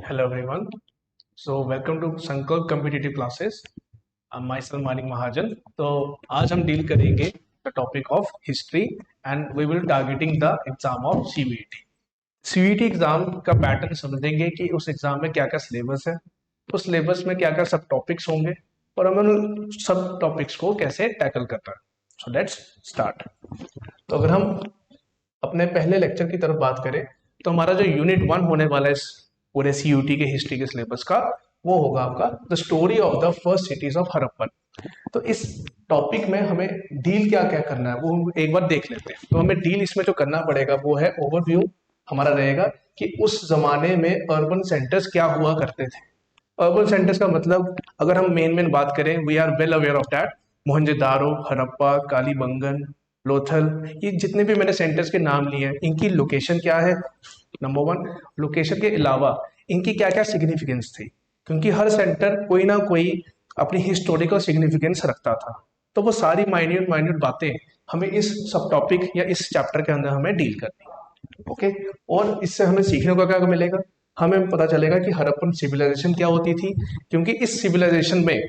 Hello everyone. So welcome to Sankalp Competitive Classes. I'm myself Manik Mahajan. तो आज हम deal करेंगे the topic of history and we will targeting the exam of CVT. CVT exam का pattern समझेंगे कि उस exam में क्या क्या सिलेबस है, उस सिलेबस में क्या क्या सब टॉपिक्स होंगे और हमें उन सब टॉपिक्स को कैसे टैकल करना है. So let's start. तो अगर हम अपने पहले लेक्चर की तरफ बात करें तो हमारा जो यूनिट 1 होने वाला है इस पूरे सीयूटी के हिस्ट्री के सिलेबस का, वो होगा आपका the story of the first cities of Harappan. तो इस टॉपिक में हमें डील क्या क्या करना है वो हम एक बार देख लेते हैं. तो हमें डील इसमें जो करना पड़ेगा वो है ओवरव्यू. हमारा रहेगा कि उस जमाने में अर्बन सेंटर्स क्या हुआ करते थे. अर्बन सेंटर्स का मतलब अगर हम मेन बात करें, we are well aware of that. Mohenjodaro, Harappa, Kalibangan, Lothal, ये जितने भी मैंने सेंटर्स के नाम लिए हैं, इनकी लोकेशन क्या है. नंबर वन, लोकेशन के अलावा इनकी क्या क्या सिग्निफिकेंस थी, क्योंकि हर सेंटर कोई ना कोई अपनी हिस्टोरिकल सिग्निफिकेंस रखता था. तो वो सारी माइन्यूट माइन्यूट बातें हमें इस सब टॉपिक या इस चैप्टर के अंदर हमें डील करनी है. ओके. और इससे हमें सीखने को क्या मिलेगा, हमें पता चलेगा कि हड़प्पन सिविलाइजेशन क्या होती थी, क्योंकि इस सिविलाइजेशन में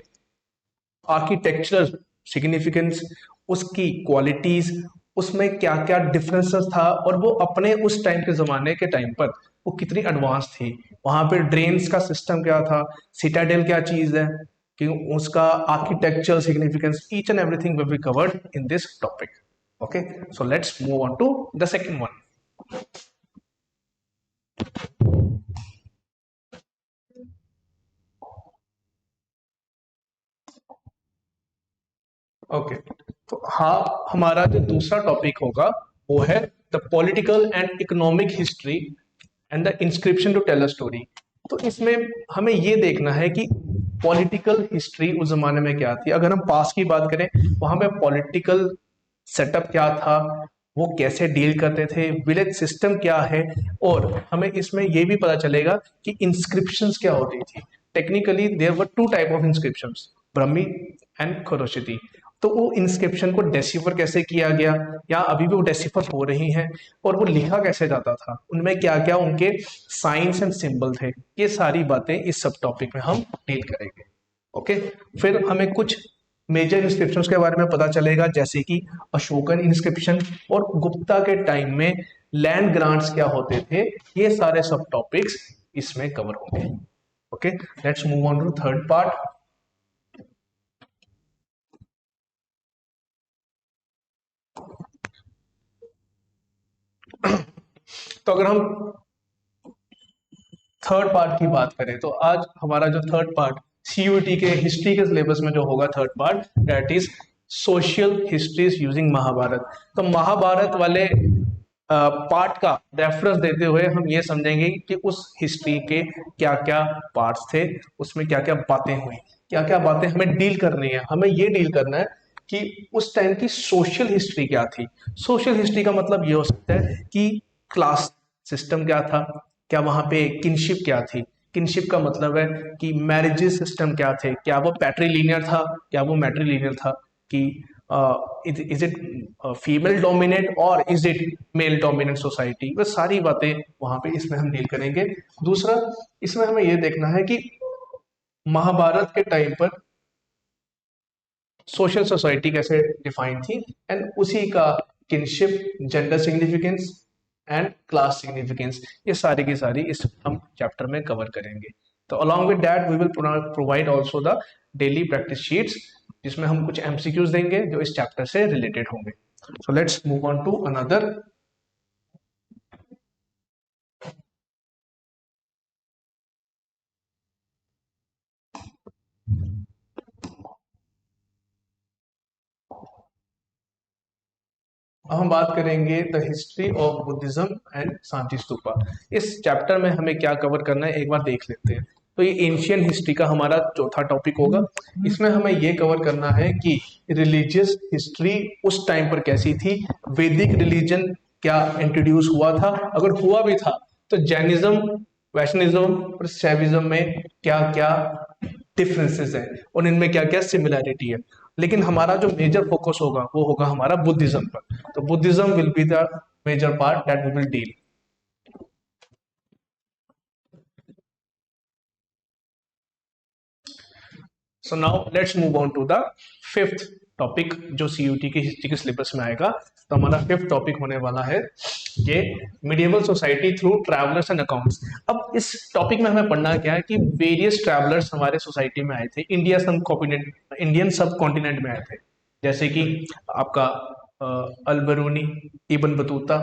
आर्किटेक्चरल सिग्निफिकेंस, उसकी क्वालिटीज, उसमें क्या क्या डिफरेंसेस था और वो अपने उस टाइम के जमाने के टाइम पर वो कितनी एडवांस थी. वहां पे ड्रेन्स का सिस्टम क्या था, सिटाडेल क्या चीज है, कि उसका architectural significance, each and everything will be covered in this topic. Okay. So let's move on to the second one. Okay. तो हाँ, हमारा जो दूसरा टॉपिक होगा वो है the political and economic history and the inscription to tell a story. तो इसमें हमें ये देखना है कि पॉलिटिकल हिस्ट्री उस जमाने में क्या थी. अगर हम पास की बात करें, वहां पे पॉलिटिकल सेटअप क्या था, वो कैसे डील करते थे, विलेज सिस्टम क्या है, और हमें इसमें ये भी पता चलेगा कि इंस्क्रिप्शंस क्या होती थी. Technically there were two type of inscriptions, Brahmi and Kharoshthi. तो वो इंस्क्रिप्शन को डेसिफर कैसे किया गया, या अभी भी वो डेसिफर हो रही हैं, और वो लिखा कैसे जाता था, उनमें क्या क्या उनके साइंस एंड सिंबल थे, ये सारी बातें इस सब टॉपिक में हम डील करेंगे. ओके. फिर हमें कुछ मेजर इंस्क्रिप्शन के बारे में पता चलेगा, जैसे कि अशोकन इंस्क्रिप्शन और गुप्ता के टाइम में लैंड ग्रांट्स क्या होते थे. ये सारे सब टॉपिक्स इसमें कवर होंगे. Okay. Let's move on to third part. तो अगर हम थर्ड पार्ट की बात करें तो आज हमारा जो थर्ड पार्ट सीयूटी के हिस्ट्री के सिलेबस में जो होगा, third part, that is social histories using Mahabharata. तो महाभारत वाले पार्ट का रेफरेंस देते हुए हम ये समझेंगे कि उस हिस्ट्री के क्या क्या पार्ट्स थे, उसमें क्या क्या बातें हुई, क्या क्या बातें हमें डील करनी है. हमें ये डील करना है कि उस टाइम की सोशल हिस्ट्री क्या थी. सोशल हिस्ट्री का मतलब ये हो सकता है कि क्लास सिस्टम क्या था, क्या वहां पे किनशिप क्या थी. किनशिप का मतलब है कि मैरिजेस सिस्टम क्या थे, क्या वो पैट्रीलिनियर था, क्या वो मैट्रीलिनियर था, कि इज इट फीमेल डोमिनेट और is it male dominant society. वो सारी बातें वहां पे इसमें हम डील करेंगे. दूसरा, इसमें हमें ये देखना है कि महाभारत के टाइम पर सोशल सोसाइटी कैसे डिफाइन थी, एंड उसी का kinship, gender significance and class significance, ये सारी की सारी इस हम चैप्टर में कवर करेंगे. तो along with that we will provide also the daily practice sheets, जिसमें हम कुछ एमसीक्यूज देंगे जो इस चैप्टर से रिलेटेड होंगे. So let's move on to another. अब हम बात करेंगे the history of Buddhism and Shanti Stupa. इस चैप्टर में हमें क्या कवर करना है एक बार देख लेते हैं. तो ये एंशियन हिस्ट्री का हमारा चौथा टॉपिक होगा. इसमें हमें ये कवर करना है कि रिलीजियस हिस्ट्री उस टाइम पर कैसी थी, वैदिक रिलीजन क्या इंट्रोड्यूस हुआ था, अगर हुआ भी था तो जैनिज्म, वैष्णविज्म और शैविज्म में क्या क्या डिफरेंसेस है और इनमें क्या क्या सिमिलैरिटी है. लेकिन हमारा जो मेजर फोकस होगा वो होगा हमारा बुद्धिज्म पर. तो Buddhism will be the major part that we will deal. So now let's move on to the fifth topic जो सीयूटी की हिस्ट्री के सिलेबस में आएगा। तो हमारा फिफ्थ टॉपिक होने वाला है ये medieval society through travellers and accounts. अब इस टॉपिक में हमें पढ़ना क्या है कि वेरियस ट्रैवलर्स हमारे सोसाइटी में आए थे, इंडियन सब कॉन्टिनेंट में आए थे, जैसे कि आपका अल बरूनी, इब्न बतूता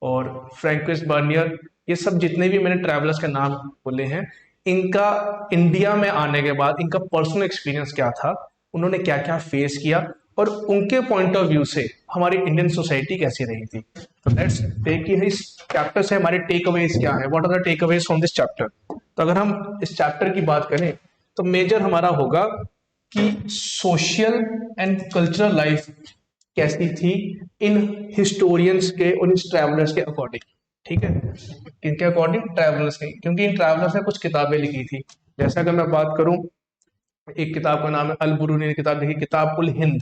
और फ्रैंकिस बर्नियर। ये सब जितने भी मैंने ट्रैवलर्स के नाम बोले हैं, इनका इंडिया में आने के बाद इनका पर्सनल एक्सपीरियंस क्या था, उन्होंने क्या क्या फेस किया और उनके पॉइंट ऑफ व्यू से हमारी इंडियन सोसाइटी कैसी रही थी। तो लेट्स टेक इस चैप्टर से हमारे टेक अवेज क्या है, what are the takeaways from this chapter. तो अगर हम इस चैप्टर की बात करें तो मेजर हमारा होगा कि सोशल एंड कल्चरल लाइफ कैसी थी इन हिस्टोरियंस के और इन ट्रैवलर्स के अकॉर्डिंग। ठीक है, किनके अकॉर्डिंग? ट्रैवलर्स के, क्योंकि इन ट्रैवलर्स ने कुछ किताबें लिखी थी। जैसे अगर मैं बात करूं, एक किताब का नाम है अल बुरूनी ने किताब लिखी, किताब उल हिंद।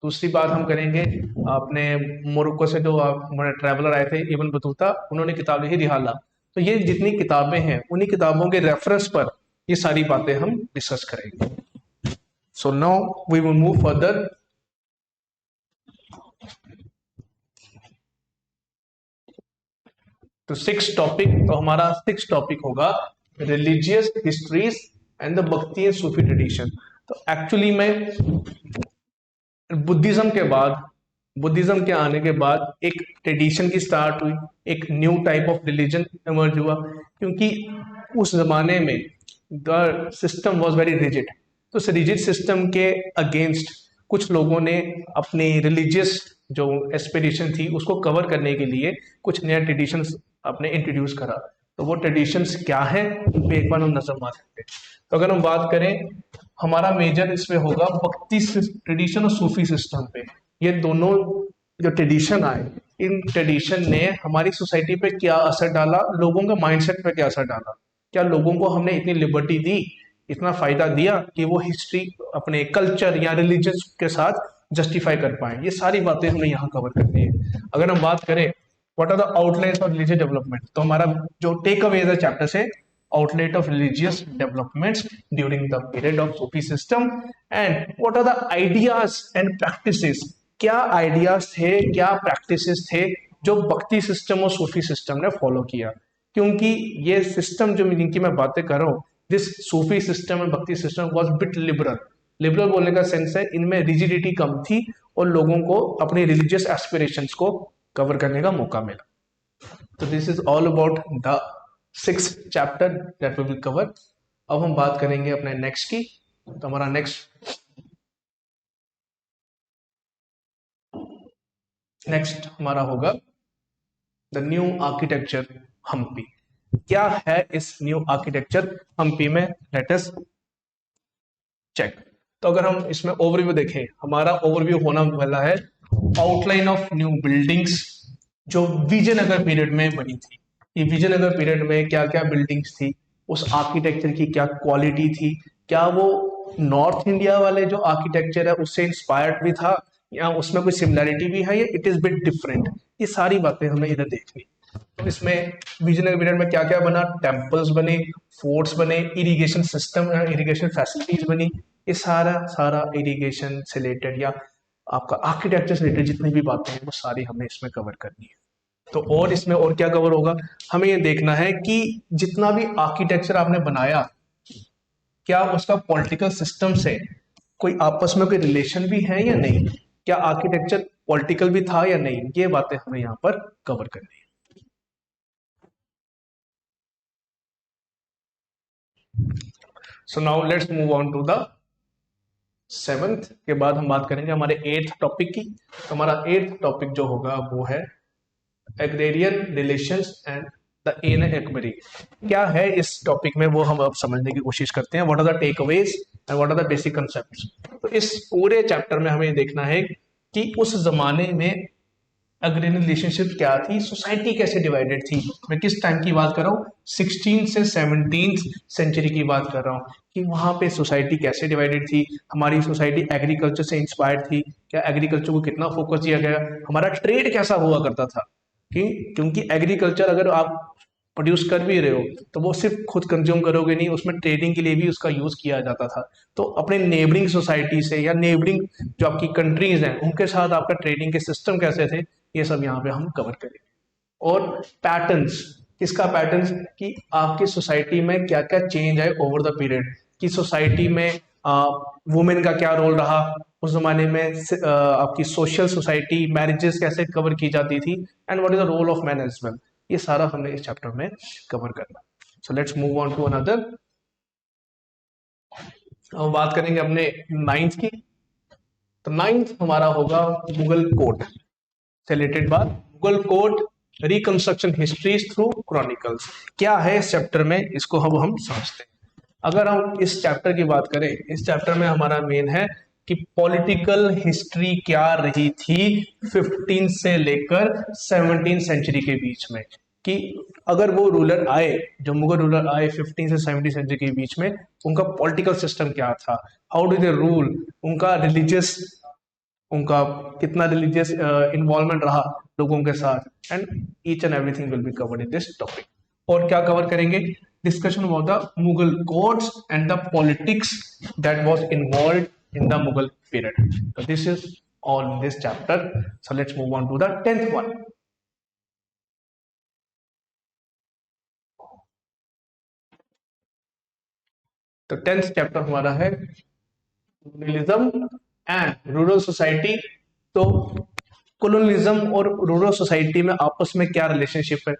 दूसरी बात हम करेंगे अपने मोरक्को से जो ट्रैवलर आए थे इब्न बतूता, उन्होंने किताब लिखी रिहाला। तो ये जितनी किताबें हैं उन्हीं किताबों के रेफरेंस पर ये सारी बातें हम डिस्कस करेंगे। So now we will move further. तो हमारा सिक्स टॉपिक होगा religious histories and the bhakti and Sufi tradition. तो एक्चुअली में बुद्धिज्म के आने के बाद एक ट्रेडिशन की स्टार्ट हुई, एक new type of religion emerge हुआ, क्योंकि उस जमाने में the system was very rigid. तो उस रिजिड सिस्टम के अगेंस्ट कुछ लोगों ने अपनी रिलीजियस जो एस्पिरेशन थी उसको कवर करने के लिए कुछ नया ट्रेडिशन अपने इंट्रोड्यूस करा। तो वो ट्रेडिशंस क्या है उन पे एक बार हम नजर मार सकते हैं। तो अगर हम बात करें, हमारा मेजर इसमें होगा भक्ति ट्रेडिशन और सूफी सिस्टम पे। ये दोनों जो ट्रेडिशन आए, इन ट्रेडिशन ने हमारी सोसाइटी पे क्या असर डाला, लोगों का माइंडसेट पे क्या असर डाला, क्या लोगों को हमने इतनी लिबर्टी दी, इतना फायदा दिया कि वो हिस्ट्री अपने कल्चर या रिलीजन के साथ जस्टिफाई कर पाए। ये सारी बातें हमें यहाँ कवर करनी है। अगर हम बात करें what are the outlines of religious development, तो हमारा जो टेक अवे है चैप्टर से, outlet of religious developments during the period of Sufi system and what are the ideas and practices, क्या आइडियाज थे, क्या प्रैक्टिसेस थे जो भक्ति सिस्टम और सूफी सिस्टम ने फॉलो किया। क्योंकि ये सिस्टम जो जिनकी मैं बातें कर रहा हूँ, दिस सूफी सिस्टम एंड भक्ति सिस्टम वाज बिट लिबरल बोलने का सेंस है इनमें रिजिडिटी कम थी और लोगों को अपने रिलीजियस एस्पिरेशंस को कवर करने का मौका मिला। तो this is all about the six chapter that we will cover. अब हम बात करेंगे अपने नेक्स्ट की। तो हमारा नेक्स्ट हमारा होगा द न्यू आर्किटेक्चर हम्पी। क्या है इस न्यू आर्किटेक्चर हम्पी में, लेट अस चेक। तो अगर हम इसमें ओवरव्यू देखें, हमारा ओवरव्यू होना वाला है आउटलाइन ऑफ न्यू बिल्डिंग्स जो विजयनगर पीरियड में बनी थी। ये विजयनगर पीरियड में क्या क्या बिल्डिंग्स थी, उस आर्किटेक्चर की क्या क्वालिटी थी, क्या वो नॉर्थ इंडिया वाले जो आर्किटेक्चर है उससे इंस्पायर्ड भी था या उसमें कोई सिमिलैरिटी भी है या इट इज बिट डिफरेंट। ये सारी बातें हमें इधर देखनी। तो इसमें विजयनगर पीरियड में क्या क्या बना, टेम्पल्स बने, फोर्ट्स बने, इरिगेशन सिस्टम, इरिगेशन फैसिलिटीज बनी। ये सारा इरिगेशन से रिलेटेड या आपका आर्किटेक्चर से रिलेटेड जितनी भी बातें हैं वो सारी हमें इसमें कवर करनी है। तो और इसमें और क्या कवर होगा, हमें ये देखना है कि जितना भी आर्किटेक्चर आपने बनाया क्या उसका पॉलिटिकल सिस्टम से कोई आपस में कोई रिलेशन भी है या नहीं, क्या आर्किटेक्चर पॉलिटिकल भी था या नहीं, ये बातें हमें यहाँ पर कवर करनी है। So now let's move on to the seventh के बाद हम बात करेंगे हमारे एट्थ टॉपिक की। तो हमारा एट्थ टॉपिक जो होगा वो है agrarian relations and the an enquiry. क्या है इस टॉपिक में वो हम अब समझने की कोशिश करते हैं। What are the takeaways and what are the basic concepts. तो इस पूरे चैप्टर में हमें देखना है कि उस जमाने में एग्रेरियन रिलेशनशिप क्या थी, सोसाइटी कैसे डिवाइडेड थी। मैं किस टाइम की बात कर रहा हूँ, 16 से 17 सेंचुरी की बात कर रहा हूँ कि वहाँ पे सोसाइटी कैसे डिवाइडेड थी। हमारी सोसाइटी एग्रीकल्चर से इंस्पायर्ड थी, क्या एग्रीकल्चर को कितना फोकस दिया गया, हमारा ट्रेड कैसा हुआ करता था। क्योंकि एग्रीकल्चर अगर आप प्रोड्यूस कर भी रहे हो तो वो सिर्फ खुद कंज्यूम करोगे नहीं, उसमें ट्रेडिंग के लिए भी उसका यूज किया जाता था। तो अपने नेबरिंग सोसाइटी से या नेबरिंग जो आपकी कंट्रीज हैं उनके साथ आपका ट्रेडिंग के सिस्टम कैसे थे, ये सब यहाँ पे हम कवर करेंगे। और पैटर्न्स, किसका पैटर्न्स, कि आपकी सोसाइटी में क्या क्या चेंज आए ओवर द पीरियड, कि सोसाइटी में वुमेन का क्या रोल रहा उस जमाने में, आपकी सोशल सोसाइटी मैरिजेस कैसे कवर की जाती थी, and what is the role of man as well. ये सारा हमने इस चैप्टर में कवर करना। So let's move on to another. हम बात करेंगे अपने नाइन्थ की। तो नाइन्थ हमारा होगा मुगल कोर्ट से रिलेटेड बात। Mughal court reconstruction histories through chronicles, क्या है इस चैप्टर में, इसको हम समझते हैं। अगर हम इस चैप्टर की बात करें, इस चैप्टर में हमारा मेन है कि पॉलिटिकल हिस्ट्री क्या रही थी 15 से लेकर 17 सेंचुरी के बीच में, कि अगर वो रूलर आए, जो मुगल रूलर आए 15 से 17 सेंचुरी के बीच में, उनका पॉलिटिकल सिस्टम क्या था, हाउ डू दे रूल, उनका रिलीजियस, उनका कितना रिलीजियस इन्वॉल्वमेंट रहा लोगों के साथ, and each and everything will be covered in this topic. और क्या कवर करेंगे, discussion about the Mughal courts and the politics that was involved in the Mughal period. So this is all in this chapter. So let's move on to the 10th one. तो 10th chapter हमारा है colonialism and rural society. तो colonialism और rural society में आपस में क्या relationship है,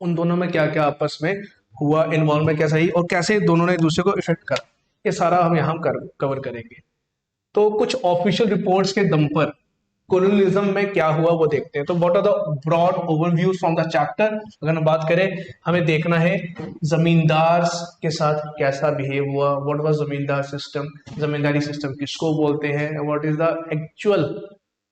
उन दोनों में क्या क्या आपस में हुआ, इन्वॉल्वमेंट कैसा ही, और कैसे दोनों ने एक दूसरे को इफेक्ट करा, ये सारा हम यहाँ कवर करेंगे। तो कुछ ऑफिशियल रिपोर्ट्स के दम पर कोलोनियलिज्म में क्या हुआ वो देखते हैं। तो what are the broad overview from the chapter. अगर हम बात करें, हमें देखना है जमींदार के साथ कैसा बिहेव हुआ, व्हाट वाज जमींदार सिस्टम, जमींदारी सिस्टम किसको बोलते हैं, what is the actual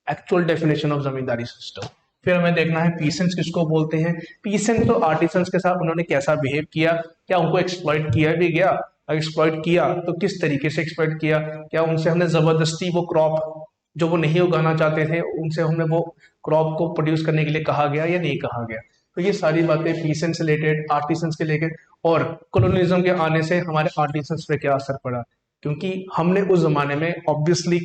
actual definition of zamindari system. फिर हमें देखना है पीसेंट्स किसको बोलते हैं, पीसेंट्स और आर्टिसंस के साथ उन्होंने कैसा बिहेव किया, क्या उनको एक्सप्लॉइट किया भी गया, एक्सप्लॉइट किया तो किस तरीके से एक्सप्लॉइट किया, क्या उनसे हमने जबरदस्ती वो क्रॉप जो वो नहीं उगाना चाहते थे उनसे हमने वो क्रॉप को प्रोड्यूस करने के लिए कहा गया या नहीं कहा गया। तो ये सारी बातें पीसेंट से रिलेटेड, आर्टिसंस के लेकर, और कॉलोनियलिज्म के आने से हमारे आर्टिसंस पे क्या असर पड़ा, क्योंकि हमने उस जमाने में ऑब्वियसली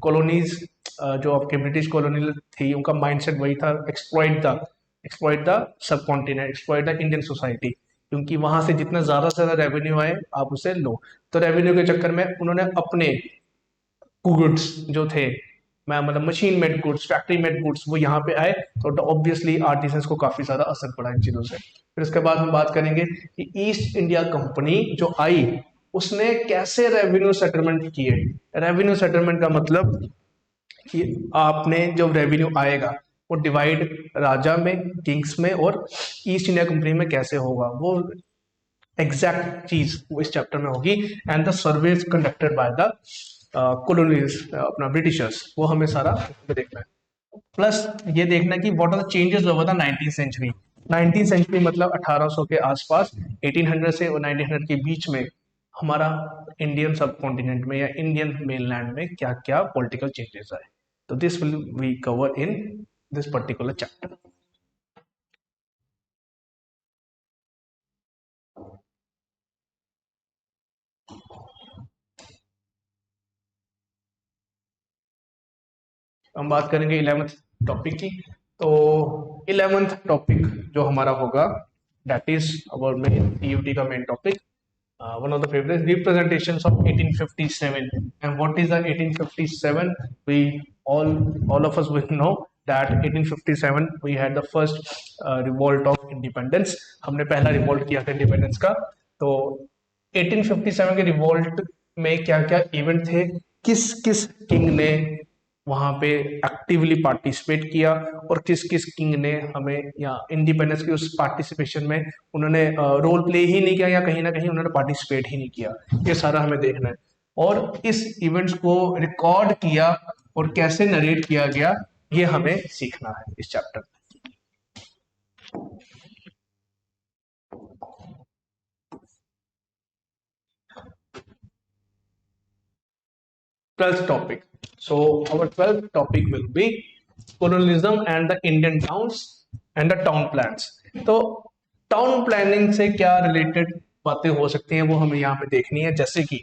कॉलोनीज, जो आपके ब्रिटिश कॉलोनी थी उनका माइंडसेट वही था, exploit the sub continent, exploit the Indian society, क्योंकि वहां से जितना ज्यादा से ज्यादा रेवेन्यू आए आप उसे लो। तो रेवेन्यू के चक्कर में उन्होंने अपने गुड्स जो थे, मैं मतलब machine made goods, factory made goods, वो यहाँ पे आए, तो ऑब्वियसली आर्टिसंस को काफी ज्यादा असर पड़ा इन चीजों से। फिर उसके बाद हम बात करेंगे कि ईस्ट इंडिया कंपनी जो आई उसने कैसे रेवेन्यू सेटलमेंट किए। रेवेन्यू सेटलमेंट का मतलब कि आपने जब रेवेन्यू आएगा वो डिवाइड राजा में, किंग्स में और ईस्ट इंडिया कंपनी में कैसे होगा, वो एग्जैक्ट चीज वो इस चैप्टर में होगी। And the surveys conducted by the colonies, अपना ब्रिटिशर्स, वो हमें सारा देखना है। प्लस ये देखना कि what are the changes over the 19th century. 19th century मतलब 1800 के आसपास, 1800 से 1900 के बीच में हमारा इंडियन सब कॉन्टिनेंट में या इंडियन मेनलैंड में क्या क्या पॉलिटिकल चेंजेस आए। तो this will we cover in this particular chapter. हम बात करेंगे 11th टॉपिक की। तो 11th टॉपिक जो हमारा होगा दैट इज अवर मेन टीयूटी का main topic, one of the favorite representations of 1857. And what is the 1857? We all of us will know that 1857 we had the first revolt of independence. हमने पहला revolt किया था independence का। तो 1857 के revolt में क्या क्या इवेंट थे, किस किस किंग ने वहां पे एक्टिवली पार्टिसिपेट किया, और किस किस किंग ने हमें या इंडिपेंडेंस की उस पार्टिसिपेशन में उन्होंने रोल प्ले ही नहीं किया या कहीं ना कहीं उन्होंने पार्टिसिपेट ही नहीं किया, ये सारा हमें देखना है। और इस इवेंट्स को रिकॉर्ड किया और कैसे नरेट किया गया ये हमें सीखना है इस चैप्टर में। 12th topic. So our 12th topic will be colonialism and the Indian towns and the town plans. तो टाउन प्लानिंग से क्या रिलेटेड बातें हो सकती हैं वो हमें यहाँ पे देखनी है। जैसे कि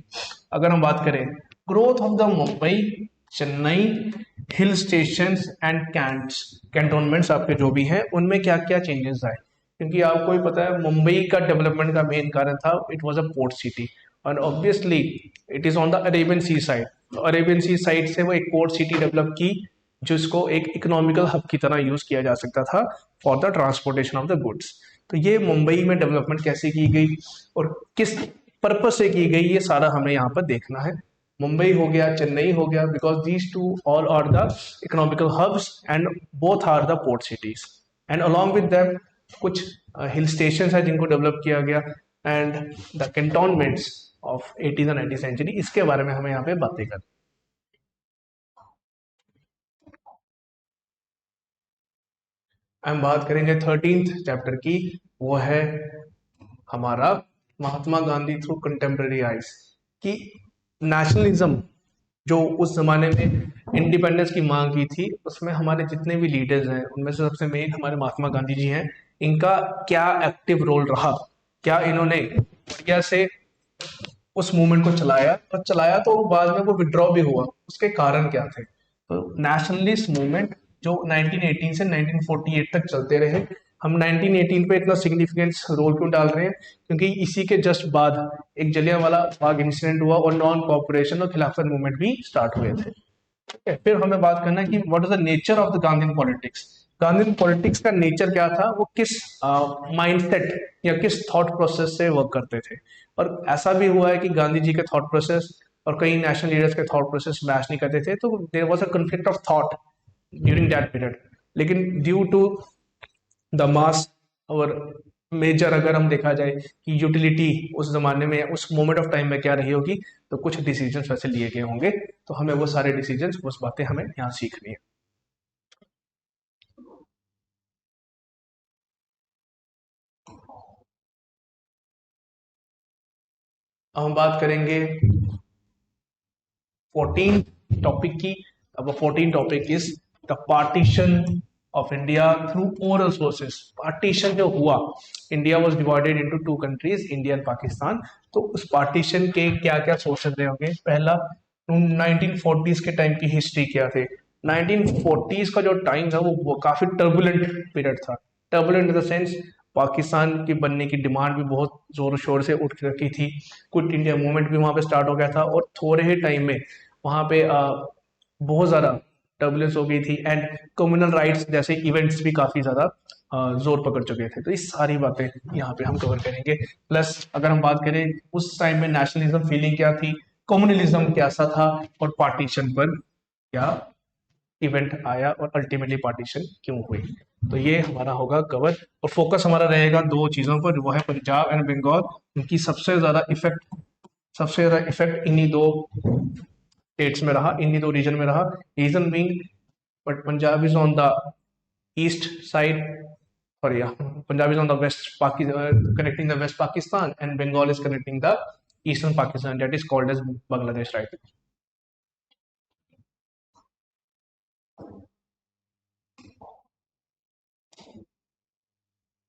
अगर हम बात करें growth of the Mumbai, Chennai, hill stations and cantonments आपके जो भी हैं उनमें क्या क्या चेंजेस आए, क्योंकि आपको भी पता है मुंबई का डेवलपमेंट का मेन कारण था it was a port city, और obviously it is on the Arabian sea side. तो अरेबियन सी साइड से वो एक पोर्ट सिटी डेवलप की जिसको एक इकोनॉमिकल हब की तरह यूज किया जा सकता था for the transportation of the goods. तो ये मुंबई में डेवलपमेंट कैसे की गई और किस पर्पज से की गई, ये सारा हमें यहाँ पर देखना है। मुंबई हो गया, चेन्नई हो गया, because these two all are the economical hubs and both are the port cities, and along with them कुछ हिल स्टेशन है जिनको डेवलप किया गया, and the cantonments of 18th और 19th सेंचुरी, इसके बारे में हमें यहाँ पे बातें करनी। हम बात करेंगे 13th चैप्टर की, वो है हमारा Mahatma Gandhi through contemporary eyes, कि नेशनलिज्म जो उस जमाने में इंडिपेंडेंस की मांग की थी उसमें हमारे जितने भी लीडर्स हैं उनमें से सबसे मेन हमारे महात्मा गांधी जी हैं। इनका क्या एक्टिव रोल रहा, क्या इन्होंने बढ़िया से उस मूवमेंट को चलाया, और चलाया तो बाद में वो विड्रॉ भी हुआ, उसके कारण क्या थे। तो नेशनलिस्ट मूवमेंट जो 1918 से 1948 तक चलते रहे, हम 1918 पे इतना सिग्निफिकेंस रोल क्यों डाल रहे हैं, क्योंकि इसी के जस्ट बाद एक जलियांवाला बाग इंसिडेंट हुआ और नॉन कॉपरेशन और खिलाफत मूवमेंट भी स्टार्ट हुए थे। ठीक है, फिर हमें बात करना है कि what is the nature of the Gandhian politics. Gandhian politics का नेचर क्या था, वो किस माइंडसेट या किस थॉट प्रोसेस से वर्क करते थे। और ऐसा भी हुआ है कि गांधी जी के थॉट प्रोसेस और कई नेशनल लीडर्स के थॉट प्रोसेस मैच नहीं करते थे, तो there was a conflict of thought during that period. लेकिन ड्यू टू द मास और मेजर अगर हम देखा जाए कि यूटिलिटी उस जमाने में उस मोमेंट ऑफ टाइम में क्या रही होगी, तो कुछ डिसीजंस वैसे लिए गए होंगे। तो हमें वो सारे डिसीजंस, उस बातें हमें यहाँ सीखनी है। अब हम बात करेंगे 14 टॉपिक की। अब 14 topic is the partition of India through oral sources. Partition जो हुआ, India was divided into two countries, India and Pakistan. तो उस पार्टीशन के क्या क्या सोर्सेज रहे होंगे। पहला 1940s के टाइम की हिस्ट्री क्या थे। 1940s का जो टाइम था वो काफी टर्बुलेंट पीरियड था। Turbulent in the sense Pakistan की बनने की डिमांड भी बहुत जोर शोर से उठ रखी थी। क्विट इंडिया मूवमेंट भी वहां पे स्टार्ट हो गया था, और थोड़े ही टाइम में वहां पे बहुत ज़्यादा टर्बुलेंस हो गई थी, एंड कम्युनल राइट्स जैसे इवेंट्स भी काफ़ी ज़्यादा जोर पकड़ चुके थे। तो ये सारी बातें यहाँ पे हम कवर करेंगे। प्लस अगर हम बात करें उस टाइम में नेशनलिज्म फीलिंग क्या थी, कम्युनलिज्म कैसा था, और पार्टीशन पर क्या इवेंट आया, और अल्टीमेटली पार्टीशन क्यों हुई। तो ये हमारा होगा कवर, और फोकस हमारा रहेगा दो चीज़ों पर, वो है पंजाब एंड बंगाल। उनकी सबसे ज़्यादा इफेक्ट इन्हीं दो स्टेट्स में रहा, इन्हीं दो रीजन में रहा। Region being, but Punjab is on the east side, और या Punjab is on the west connecting the west Pakistan, and Bengal is connecting the eastern Pakistan, that is called as Bangladesh, right.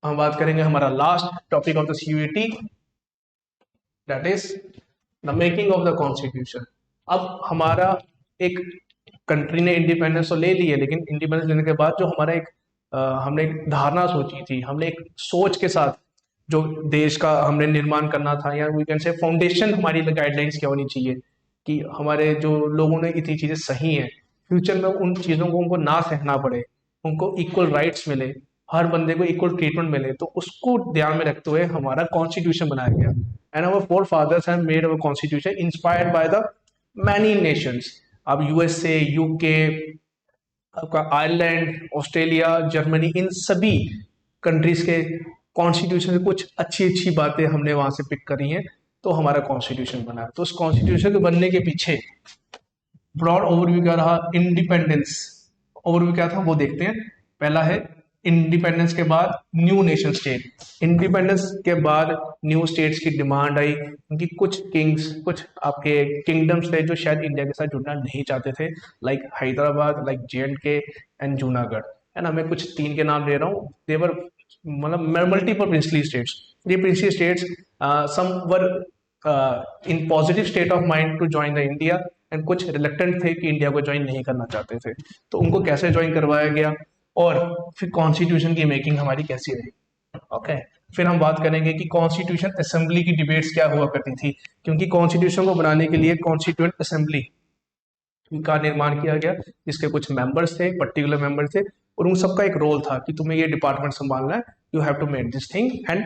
हम बात करेंगे हमारा last topic of the CUET, that is the making of the constitution. अब हमारा एक country ने इंडिपेंडेंस तो ले ली है, लेकिन इंडिपेंडेंस लेने के बाद जो हमारा एक हमने एक धारणा सोची थी, हमने एक सोच के साथ जो देश का हमने निर्माण करना था, या वी कैन से फाउंडेशन हमारी गाइडलाइंस क्या होनी चाहिए, कि हमारे जो लोगों ने इतनी चीज़ें सही हैं, फ्यूचर में उन चीज़ों को उनको ना सहना पड़े, उनको इक्वल राइट्स मिले, हर बंदे को इक्वल ट्रीटमेंट मिले, तो उसको ध्यान में रखते हुए हमारा कॉन्स्टिट्यूशन बनाया गया। And our forefathers have made our constitution inspired by the many nations. अब यूएसए, यूके, आपका आयरलैंड, ऑस्ट्रेलिया, जर्मनी, इन सभी कंट्रीज के कॉन्स्टिट्यूशन से कुछ अच्छी अच्छी बातें हमने वहां से पिक करी हैं, तो हमारा कॉन्स्टिट्यूशन बना। तो उस कॉन्स्टिट्यूशन के बनने के पीछे ब्रॉड ओवरव्यू क्या रहा, इंडिपेंडेंस ओवरव्यू क्या था वो देखते हैं। पहला है इंडिपेंडेंस के बाद न्यू नेशन स्टेट। इंडिपेंडेंस के बाद न्यू स्टेट्स की डिमांड आई, क्योंकि कुछ किंग्स, कुछ आपके किंगडम्स थे जो शायद इंडिया के साथ जुड़ना नहीं चाहते थे, like Hyderabad, like JNK and Junagadh. है ना, मैं कुछ तीन के नाम ले रहा हूँ। देवर मतलब मल्टीपल प्रिंसली स्टेट्स। ये princely states some were in positive state of mind to join the India, and कुछ रिलेक्टेंट थे कि इंडिया को ज्वाइन नहीं करना चाहते थे। तो उनको कैसे ज्वाइन करवाया गया, और फिर कॉन्स्टिट्यूशन की मेकिंग हमारी कैसी रही। ओके, फिर हम बात करेंगे कि कॉन्स्टिट्यूशन असेंबली की डिबेट्स क्या हुआ करती थी, क्योंकि कॉन्स्टिट्यूशन को बनाने के लिए कॉन्स्टिट्यूएंट असेंबली का निर्माण किया गया, जिसके कुछ मेंबर्स थे, पर्टिकुलर मेंबर थे, और उन सबका एक रोल था कि तुम्हें ये डिपार्टमेंट संभालना है, you have to make this thing and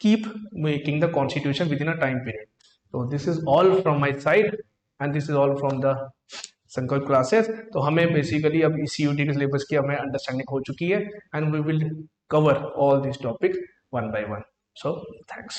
keep making the constitution with in a time period. तो this is all from my side and this is all from the Sankalp classes. तो हमें basically अब CUT के syllabus की हमें understanding हो चुकी है, and we will cover all these topics one by one. So thanks.